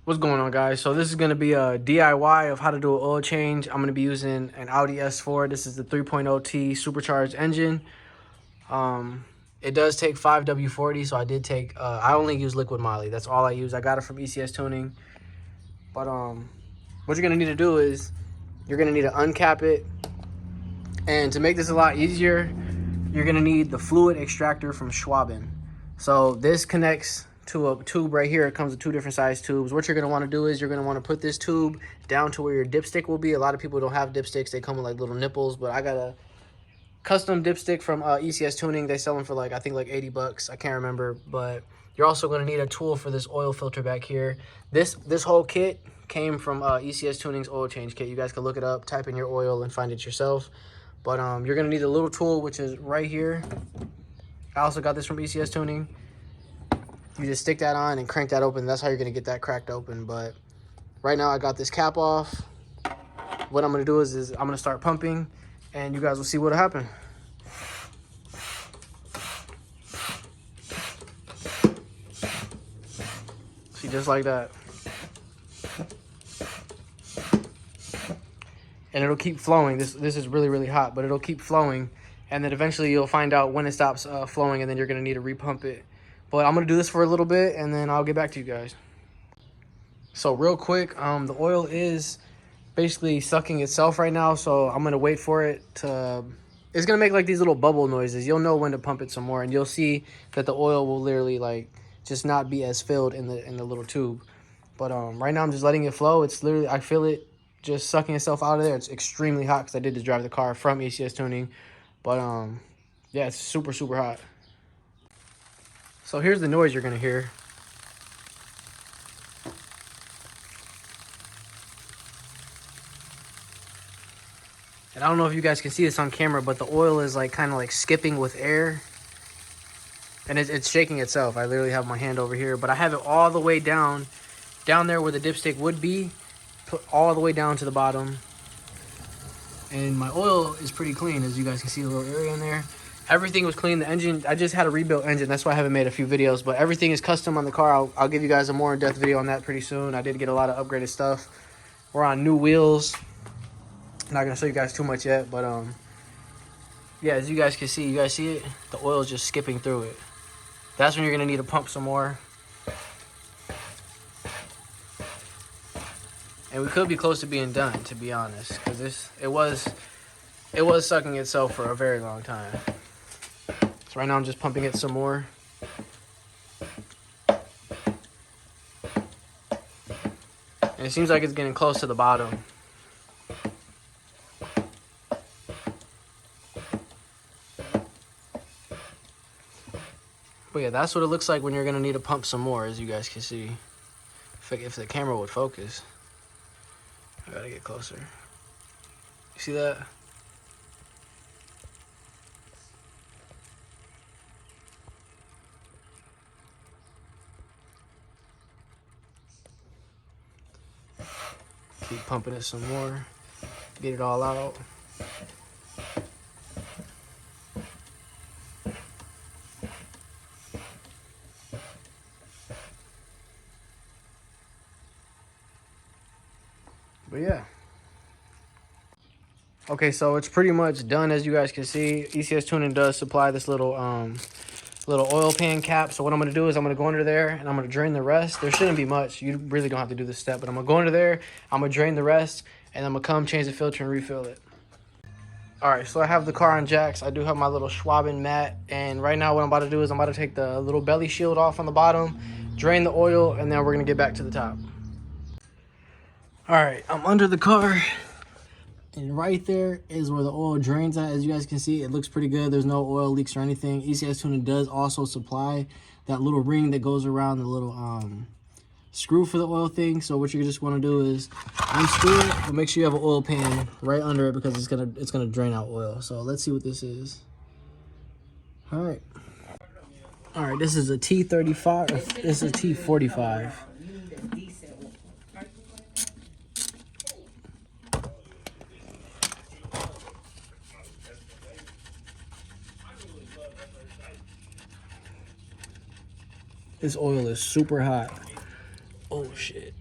What's going on, guys? So this is going to be a DIY of how to do an oil change. I'm going to be using an Audi S4. This is the 3.0T supercharged engine. It does take 5W40, so I did take, I only use LiquiMoly. That's all I use. I got it from ECS Tuning. But what you're going to need to do is you're going to need to uncap it. And to make this a lot easier, you're going to need the fluid extractor from Schwaben. So this connects to a tube right here. It comes with two different size tubes. What you're going to want to do is you're going to want to put this tube down to where your dipstick will be. A lot of people don't have dipsticks. They come with like little nipples, but I got a custom dipstick from ECS Tuning. They sell them for like, I think like 80 bucks. I can't remember, but you're also going to need a tool for this oil filter back here. This whole kit came from ECS Tuning's oil change kit. You guys can look it up, type in your oil and find it yourself. But you're going to need a little tool, which is right here. I also got this from ECS Tuning. You just stick that on and crank that open. That's how you're going to get that cracked open. But right now I got this cap off. What I'm going to do is I'm going to start pumping, and you guys will see what'll happen. See, just like that. And it'll keep flowing. This is really, really hot, but it'll keep flowing. And then eventually you'll find out when it stops flowing, and then you're going to need to repump it. But I'm going to do this for a little bit, and then I'll get back to you guys. So real quick, the oil is basically sucking itself right now, so I'm going to wait for it to... It's going to make like these little bubble noises. You'll know when to pump it some more, and you'll see that the oil will literally like just not be as filled in the little tube. But right now I'm just letting it flow. It's literally, I feel it just sucking itself out of there. It's extremely hot because I did just drive the car from ECS Tuning. But yeah, it's super, super hot. So here's the noise you're going to hear. And I don't know if you guys can see this on camera, but the oil is like kind of like skipping with air. And it's shaking itself. I literally have my hand over here, but I have it all the way down there where the dipstick would be, put all the way down to the bottom. And my oil is pretty clean, as you guys can see a little area in there. Everything was clean. The engine, I just had a rebuilt engine. That's why I haven't made a few videos, but everything is custom on the car. I'll give you guys a more in-depth video on that pretty soon. I did get a lot of upgraded stuff. We're on new wheels. I'm not gonna show you guys too much yet, but yeah, as you guys can see, you guys see it? The oil is just skipping through it. That's when you're gonna need to pump some more. And we could be close to being done, to be honest, because it was sucking itself for a very long time. So right now I'm just pumping it some more. And it seems like it's getting close to the bottom. But yeah, that's what it looks like when you're gonna need to pump some more, as you guys can see. If the camera would focus. I gotta get closer. You see that? Keep pumping it some more. Get it all out. But yeah. Okay, so it's pretty much done, as you guys can see. ECS Tuning does supply this little oil pan cap. So what I'm gonna do is I'm gonna go under there and I'm gonna drain the rest. There shouldn't be much. You really don't have to do this step, but I'm gonna go under there, I'm gonna drain the rest, and I'm gonna come change the filter and refill it. All right, so I have the car on jacks. I do have my little Schwaben mat, and right now what I'm about to do is I'm about to take the little belly shield off on the bottom, drain the oil, and then we're gonna get back to the top. All right, I'm under the car, and right there is where the oil drains at. As you guys can see, it looks pretty good. There's no oil leaks or anything. ECS Tuning does also supply that little ring that goes around the little screw for the oil thing. So what you just want to do is unscrew it, but make sure you have an oil pan right under it because it's gonna drain out oil. So let's see what this is. All right, this is a T35. This is a T45. This oil is super hot. Oh shit.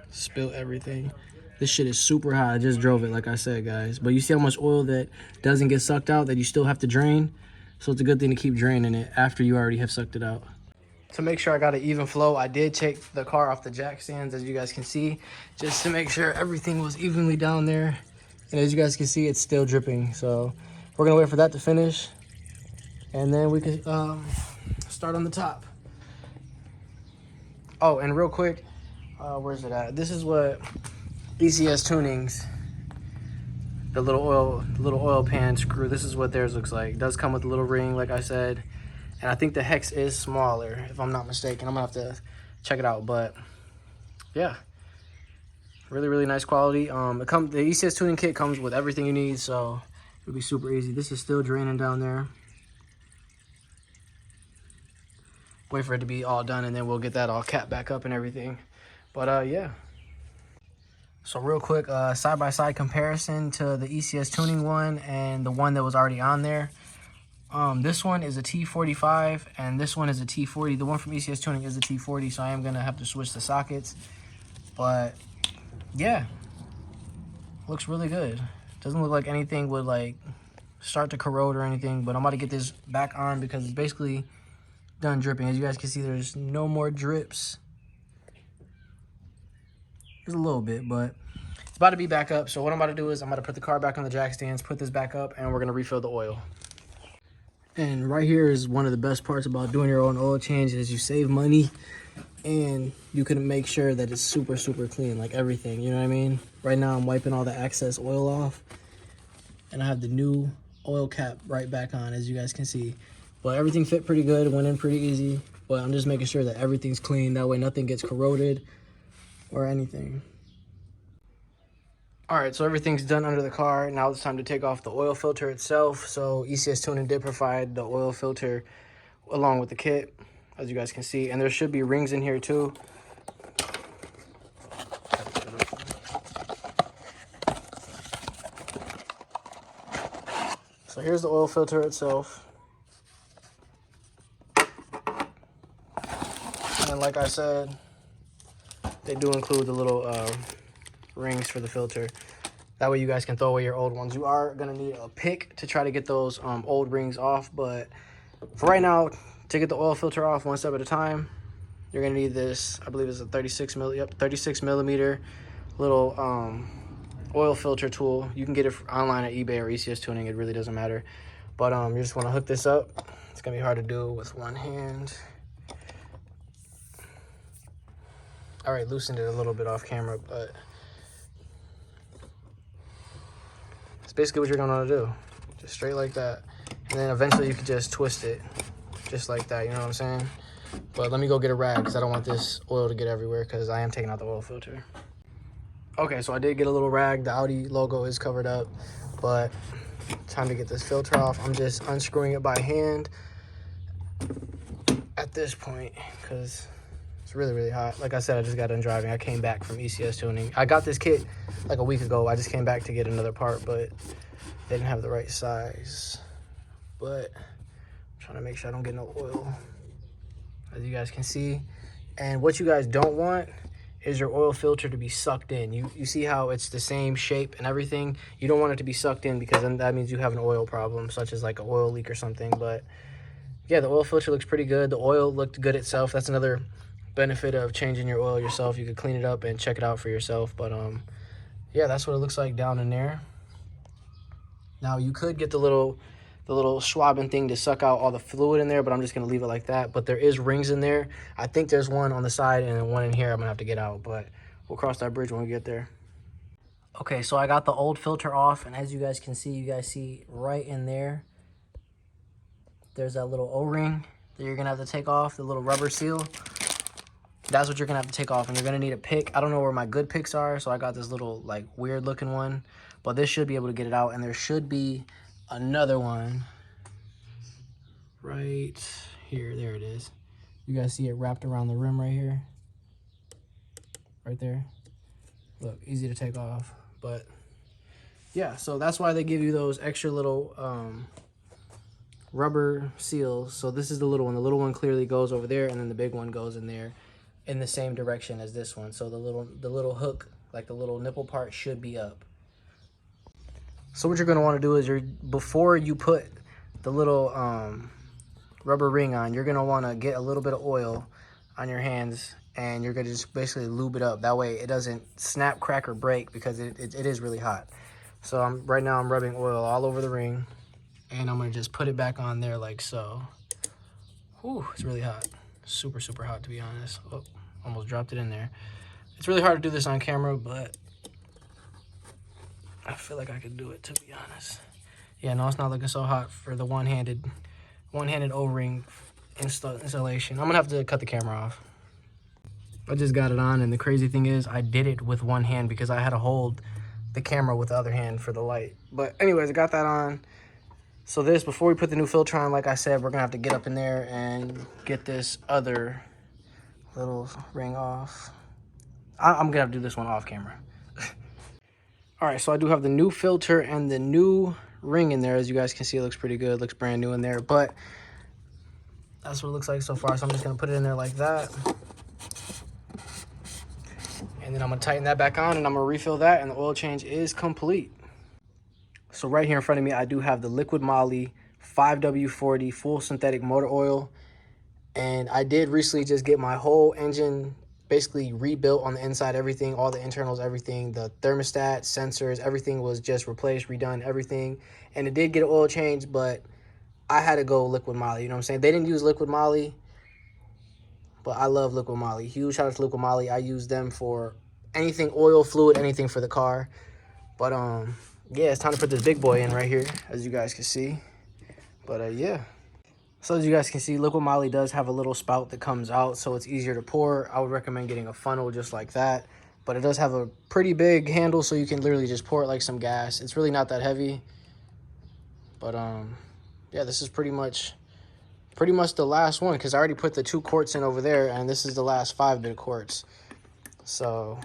Spill everything. This shit is super hot. I just drove it, like I said, guys. But you see how much oil that doesn't get sucked out that you still have to drain? So it's a good thing to keep draining it after you already have sucked it out. To make sure I got an even flow, I did take the car off the jack stands, as you guys can see, just to make sure everything was evenly down there. And as you guys can see, it's still dripping. So we're gonna wait for that to finish, and then we can start on the top. Oh, and real quick, where's it at? This is what ECS Tunings, the little oil pan screw, this is what theirs looks like. It does come with a little ring, like I said. And I think the hex is smaller, if I'm not mistaken. I'm gonna have to check it out, but yeah, really, really nice quality. The ECS tuning kit comes with everything you need, so it'll be super easy. This is still draining down there. Wait for it to be all done, and then we'll get that all capped back up and everything. But yeah. So real quick, side-by-side comparison to the ECS tuning one and the one that was already on there. This one is a T45 and this one is a T40. The one from ECS Tuning is a T40, so I am gonna have to switch the sockets. But yeah, looks really good. Doesn't look like anything would like start to corrode or anything, but I'm about to get this back on because it's basically done dripping. As you guys can see, there's no more drips. There's a little bit, but it's about to be back up. So what I'm about to do is I'm about to put the car back on the jack stands, put this back up, and we're gonna refill the oil. And right here is one of the best parts about doing your own oil change is you save money and you can make sure that it's super, super clean, like everything, you know what I mean? Right now I'm wiping all the excess oil off and I have the new oil cap right back on, as you guys can see. But everything fit pretty good, went in pretty easy, but I'm just making sure that everything's clean. That way nothing gets corroded or anything. All right, so everything's done under the car. Now it's time to take off the oil filter itself. So ECS Tuning did provide the oil filter along with the kit, as you guys can see. And there should be rings in here too. So here's the oil filter itself. And like I said, they do include the little rings for the filter. That way you guys can throw away your old ones. You are gonna need a pick to try to get those old rings off, but for right now, to get the oil filter off one step at a time, you're gonna need this, I believe it's a 36 millimeter little oil filter tool. You can get it online at eBay or ECS Tuning, it really doesn't matter. But you just wanna hook this up. It's gonna be hard to do with one hand. All right, loosened it a little bit off camera, but it's basically what you're gonna want to do. Just straight like that. And then eventually you can just twist it just like that, you know what I'm saying? But let me go get a rag because I don't want this oil to get everywhere because I am taking out the oil filter. Okay, so I did get a little rag. The Audi logo is covered up, but time to get this filter off. I'm just unscrewing it by hand at this point because it's really, really hot. Like I said, I just got done driving. I came back from ECS Tuning. I got this kit like a week ago. I just came back to get another part, but they didn't have the right size. But I'm trying to make sure I don't get no oil, as you guys can see. And what you guys don't want is your oil filter to be sucked in. You see how it's the same shape and everything? You don't want it to be sucked in because then that means you have an oil problem, such as like an oil leak or something. But yeah, the oil filter looks pretty good. The oil looked good itself. That's another benefit of changing your oil yourself. You could clean it up and check it out for yourself. But yeah, that's what it looks like down in there. Now you could get the little swabbing thing to suck out all the fluid in there, but I'm just gonna leave it like that. But there is rings in there. I think there's one on the side and then one in here I'm gonna have to get out, but we'll cross that bridge when we get there. Okay, so I got the old filter off, and as you guys can see, you guys see right in there, there's that little O-ring that you're gonna have to take off, the little rubber seal. That's what you're gonna have to take off, and you're gonna need a pick. I don't know where my good picks are, so I got this little like weird looking one, but this should be able to get it out. And there should be another one right here. There it is. You guys see it wrapped around the rim right here, right there. Look, easy to take off. But yeah, so that's why they give you those extra little rubber seals. So this is the little one. The little one clearly goes over there, and then the big one goes in there. in the same direction as this one. So the little hook, like the little nipple part, should be up. So what you're gonna wanna do is before you put the little rubber ring on, you're gonna wanna get a little bit of oil on your hands, and you're gonna just basically lube it up. That way it doesn't snap, crack, or break, because it is really hot. So right now I'm rubbing oil all over the ring, and I'm gonna just put it back on there like so. Whew, it's really hot. Super, super hot, to be honest. Oh, almost dropped it in there. It's really hard to do this on camera, but I feel like I could do it, to be honest. Yeah, no, it's not looking so hot for the one-handed O-ring installation. I'm gonna have to cut the camera off. I just got it on, and the crazy thing is I did it with one hand because I had to hold the camera with the other hand for the light. But anyways, I got that on. So before we put the new filter on, like I said, we're gonna have to get up in there and get this other little ring off. I'm gonna have to do this one off camera. All right, so I do have the new filter and the new ring in there. As you guys can see, it looks pretty good. It looks brand new in there, but that's what it looks like so far. So I'm just gonna put it in there like that. And then I'm gonna tighten that back on, and I'm gonna refill that, and the oil change is complete. So right here in front of me, I do have the LiquiMoly 5W40 full synthetic motor oil. And I did recently just get my whole engine basically rebuilt on the inside, everything, all the internals, everything, the thermostat, sensors, everything was just replaced, redone, everything. And it did get an oil change, but I had to go LiquiMoly, you know what I'm saying? They didn't use LiquiMoly, but I love LiquiMoly. Huge shout out to LiquiMoly. I use them for anything oil, fluid, anything for the car. But yeah, it's time to put this big boy in right here, as you guys can see. But yeah. So as you guys can see, LiquiMoly does have a little spout that comes out, so it's easier to pour. I would recommend getting a funnel just like that. But it does have a pretty big handle, so you can literally just pour it like some gas. It's really not that heavy. But yeah, this is pretty much the last one, because I already put the 2 quarts in over there, and this is the last 5-bit quarts. So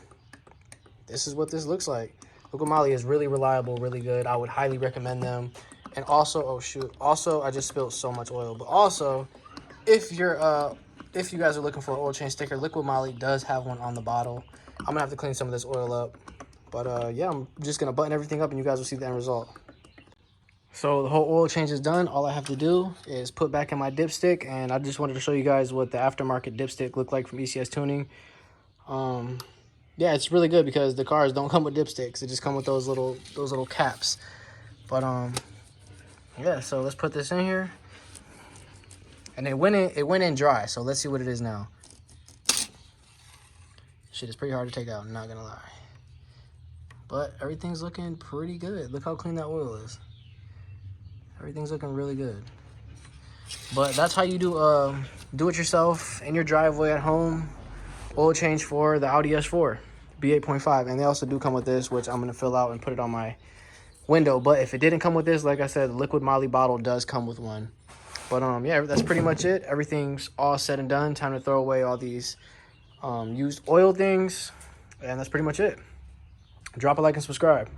this is what this looks like. LiquiMoly is really reliable, really good. I would highly recommend them. And also, oh shoot, also I just spilled so much oil. But also, if you guys are looking for an oil change sticker, LiquiMoly does have one on the bottle. I'm gonna have to clean some of this oil up. But yeah, I'm just gonna button everything up, and you guys will see the end result. So the whole oil change is done. All I have to do is put back in my dipstick, and I just wanted to show you guys what the aftermarket dipstick looked like from ECS Tuning. Yeah, it's really good because the cars don't come with dipsticks. They just come with those little caps. But yeah, so let's put this in here. And it went in dry, so let's see what it is now. Shit is pretty hard to take out, I'm not gonna lie. But everything's looking pretty good. Look how clean that oil is. Everything's looking really good. But that's how you do it yourself in your driveway at home. Oil change for the Audi S4 B8.5, and they also do come with this, which I'm gonna fill out and put it on my window. But if it didn't come with this, like I said, the LiquiMoly bottle does come with one. But yeah, that's pretty much it. Everything's all said and done. Time to throw away all these used oil things, and that's pretty much it. Drop a like and subscribe.